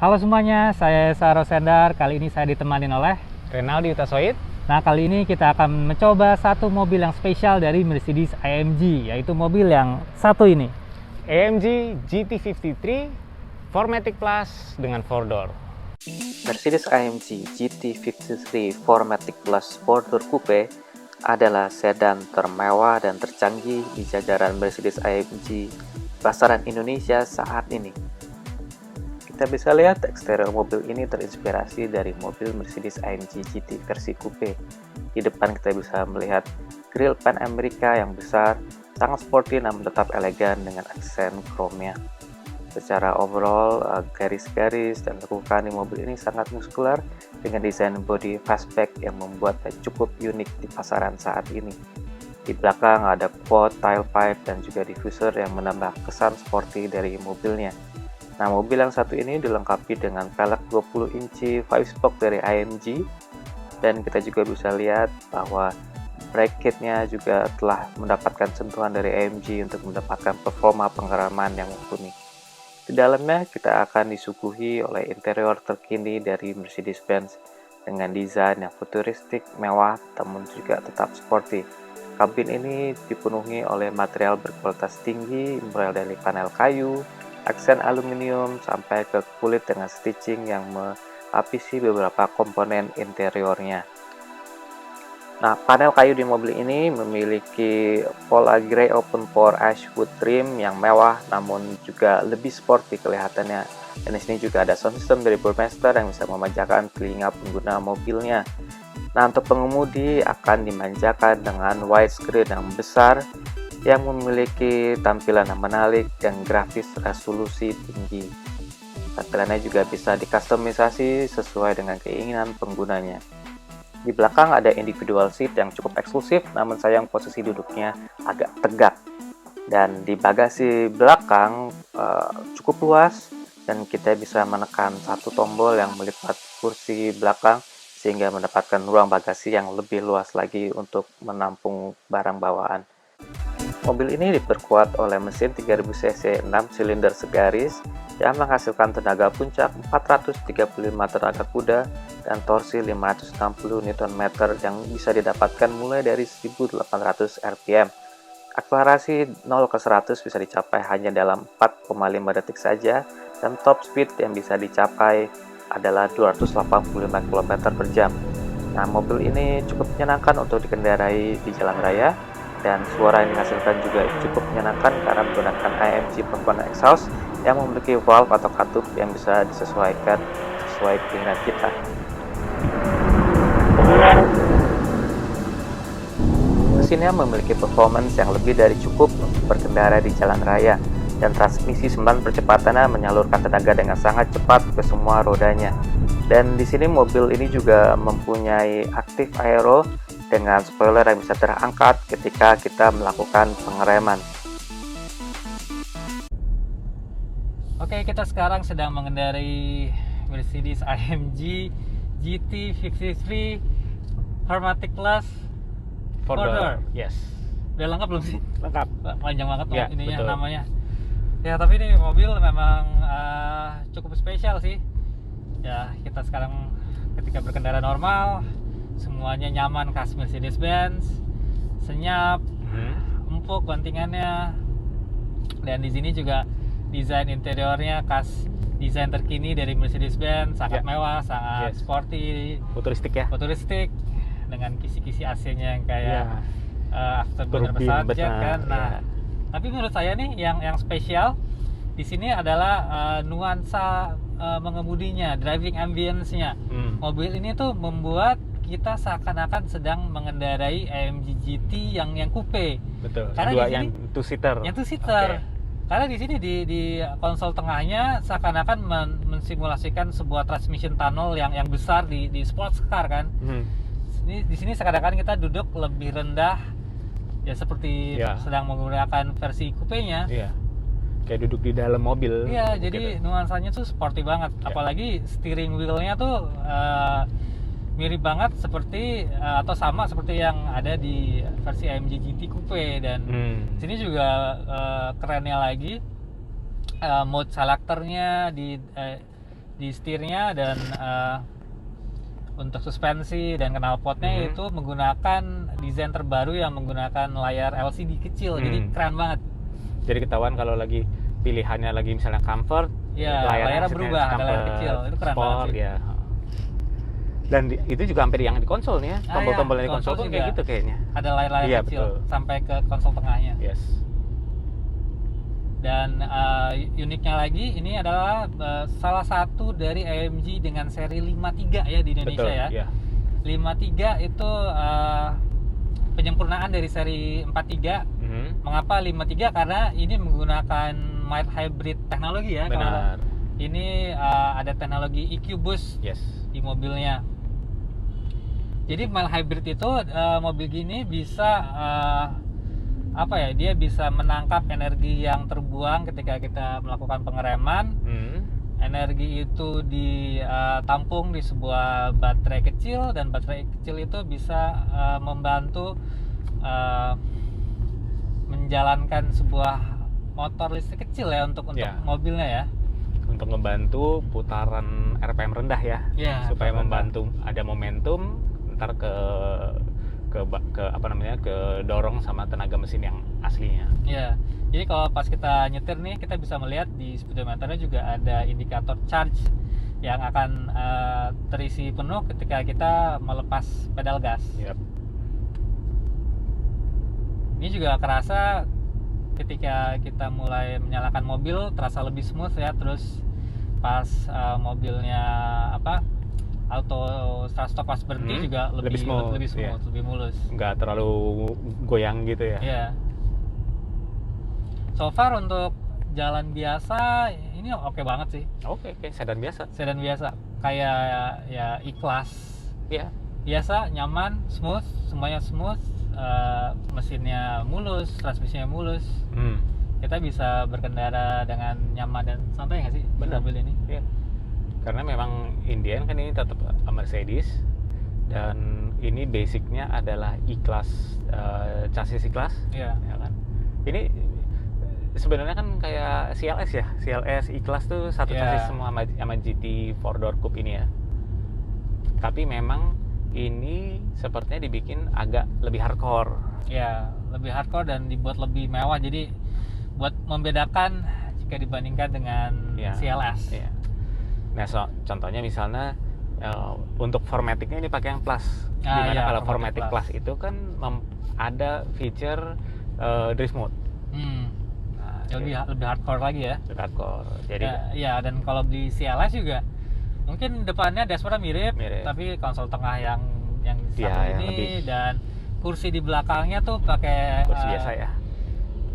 Halo semuanya, saya Saro Sendar. Kali ini saya ditemani oleh Renaldi Utasoid. Nah, kali ini kita akan mencoba satu mobil yang spesial dari Mercedes-AMG, yaitu mobil yang satu ini. AMG GT53 4MATIC Plus dengan 4-door. Mercedes-AMG GT53 4MATIC Plus 4-door Coupe adalah sedan termewah dan tercanggih di jajaran Mercedes-AMG pasaran Indonesia saat ini. Kita bisa lihat eksterior mobil ini terinspirasi dari mobil Mercedes-AMG GT versi Coupe. Di depan kita bisa melihat grill Pan America yang besar, sangat sporty namun tetap elegan dengan aksen chrome-nya. Secara overall, garis-garis dan lekukan di mobil ini sangat muskular dengan desain body fastback yang membuatnya cukup unik di pasaran saat ini. Di belakang ada quad, tailpipe, dan juga diffuser yang menambah kesan sporty dari mobilnya. Nah, mobil yang satu ini dilengkapi dengan velg 20 inci 5-spoke dari AMG, dan kita juga bisa lihat bahwa brake kit-nya juga telah mendapatkan sentuhan dari AMG untuk mendapatkan performa pengereman yang mumpuni. Di dalamnya kita akan disuguhi oleh interior terkini dari Mercedes-Benz dengan desain yang futuristik, mewah, namun juga tetap sporty. Kabin ini dipenuhi oleh material berkualitas tinggi, mulai dari panel kayu, aksen aluminium, sampai ke kulit dengan stitching yang melapisi beberapa komponen interiornya. Nah, panel kayu di mobil ini memiliki Pola Grey Open Pore Ashwood trim yang mewah namun juga lebih sporty kelihatannya. Dan di sini juga ada sound system dari Burmester yang bisa memanjakan telinga pengguna mobilnya. Nah, untuk pengemudi akan dimanjakan dengan widescreen yang besar yang memiliki tampilan yang menarik dan grafis resolusi tinggi. Tampilannya juga bisa dikustomisasi sesuai dengan keinginan penggunanya. Di belakang ada individual seat yang cukup eksklusif, namun sayang posisi duduknya agak tegak. Dan di bagasi belakang cukup luas, dan kita bisa menekan satu tombol yang melipat kursi belakang sehingga mendapatkan ruang bagasi yang lebih luas lagi untuk menampung barang bawaan. Mobil ini diperkuat oleh mesin 3000 cc 6 silinder segaris yang menghasilkan tenaga puncak 435 tenaga kuda dan torsi 560 Nm yang bisa didapatkan mulai dari 1800 rpm. Akselerasi 0 ke 100 bisa dicapai hanya dalam 4,5 detik saja, dan top speed yang bisa dicapai adalah 285 km per jam. Nah, mobil ini cukup menyenangkan untuk dikendarai di jalan raya, dan suara yang dihasilkan juga cukup menyenangkan karena menggunakan AMG performance exhaust yang memiliki valve atau katup yang bisa disesuaikan sesuai keinginan kita. Mesinnya memiliki performance yang lebih dari cukup untuk berkendara di jalan raya, dan transmisi 9 percepatannya menyalurkan tenaga dengan sangat cepat ke semua rodanya. Dan di sini mobil ini juga mempunyai active aero dengan spoiler yang bisa terangkat ketika kita melakukan pengereman. Oke, kita sekarang sedang mengendarai Mercedes-AMG GT53 4MATIC Plus 4-door. Yes. Udah lengkap belum sih? Lengkap. Panjang banget Ya, ininya, betul. namanya. Ya, tapi ini mobil memang cukup spesial sih. Ya, kita sekarang ketika berkendara normal, semuanya nyaman khas Mercedes-Benz, senyap, empuk bantingannya, dan di sini juga desain interiornya khas desain terkini dari Mercedes-Benz, sangat mewah, sangat sporty, futuristik dengan kisi-kisi AC-nya yang kayak afterburner pesawat jet kan. Nah, tapi menurut saya nih yang spesial di sini adalah nuansa mengemudinya, driving ambience-nya. Mobil ini tuh membuat kita seakan-akan sedang mengendarai AMG GT yang coupe. Betul. Karena yang two-seater. Yang two-seater. Okay. Karena di sini di konsol tengahnya seakan-akan mensimulasikan sebuah transmission tunnel yang besar di sports car kan. Di sini seakan-akan kita duduk lebih rendah, ya seperti sedang menggunakan versi coupe-nya. Iya. Kayak duduk di dalam mobil. Iya, jadi nuansanya tuh sporty banget. Apalagi steering wheel-nya tuh mirip banget seperti atau sama seperti yang ada di versi AMG GT Coupe. Dan sini juga kerennya lagi mode selectornya di setirnya, dan untuk suspensi dan knalpotnya itu menggunakan desain terbaru yang menggunakan layar LCD kecil. Jadi keren banget. Jadi ketahuan kalau lagi pilihannya lagi misalnya comfort, Ya, layarnya berubah, ada layar kecil. Itu keren banget sport, sih. ya. Dan itu juga hampir yang di konsol nih ya, tombol-tombol di konsol pun kayak gitu kayaknya. Ada layar-layar Iya, kecil betul. sampai ke konsol tengahnya. Yes. Dan uniknya lagi, ini adalah salah satu dari AMG dengan seri 53 ya di Indonesia. Betul, ya. iya. 53 itu penyempurnaan dari seri 43. Mengapa 53? Karena ini menggunakan mild hybrid teknologi ya. Benar. Ini ada teknologi EQ Boost Yes. di mobilnya. Jadi mild hybrid itu mobil gini bisa dia bisa menangkap energi yang terbuang ketika kita melakukan pengereman. Energi itu ditampung di sebuah baterai kecil, dan baterai kecil itu bisa membantu menjalankan sebuah motor listrik kecil ya untuk mobilnya ya. Untuk membantu putaran RPM rendah ya, supaya membantu ada momentum ntar ke dorong sama tenaga mesin yang aslinya. Ya, jadi kalau pas kita nyetir nih, kita bisa melihat di speedometernya juga ada indikator charge yang akan terisi penuh ketika kita melepas pedal gas. Yep. Ini juga kerasa ketika kita mulai menyalakan mobil, terasa lebih smooth ya. Terus pas mobilnya auto start stop pas berhenti juga lebih smooth, lebih mulus. Nggak terlalu goyang gitu ya. Iya. So far untuk jalan biasa ini oke banget sih. Oke, sedan biasa. Sedan biasa, kayak ya E-Class. Iya. Biasa, nyaman, smooth, semuanya smooth. Mesinnya mulus, transmisinya mulus. Kita bisa berkendara dengan nyaman dan santai nggak sih? Benar. Mobil ini? Iya. Karena memang Indian kan ini tetap Mercedes, dan ini basicnya adalah E-Class, chassis E-Class. Iya. Ya kan? Ini sebenarnya kan kayak CLS ya, CLS E-Class tuh satu chassis semua sama GT 4-door coupe ini ya. Tapi memang ini sepertinya dibikin agak lebih hardcore. Ya, lebih hardcore dan dibuat lebih mewah. Jadi buat membedakan jika dibandingkan dengan CLS. Iya. Nah, contohnya misalnya untuk formaticnya ini pakai yang plus. Dimana kalau formatic plus itu kan ada feature drift mode. Nah, lebih hardcore lagi ya. Lebih hardcore. Jadi dan kalau di CLS juga mungkin depannya dashboardnya mirip, tapi konsol tengah yang satu ini lebih. Dan kursi di belakangnya tuh pakai kursi biasa ya.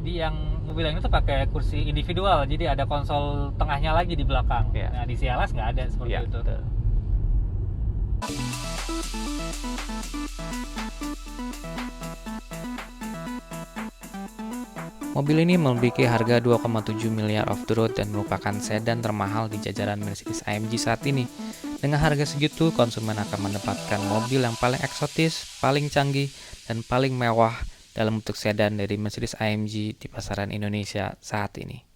Di yang mobil yang itu pakai kursi individual, jadi ada konsol tengahnya lagi di belakang. Nah, di CLS nggak ada seperti itu. Betul. Mobil ini memiliki harga 2,7 miliar off the road dan merupakan sedan termahal di jajaran Mercedes AMG saat ini. Dengan harga segitu, konsumen akan mendapatkan mobil yang paling eksotis, paling canggih, dan paling mewah dalam bentuk sedan dari Mercedes AMG di pasaran Indonesia saat ini.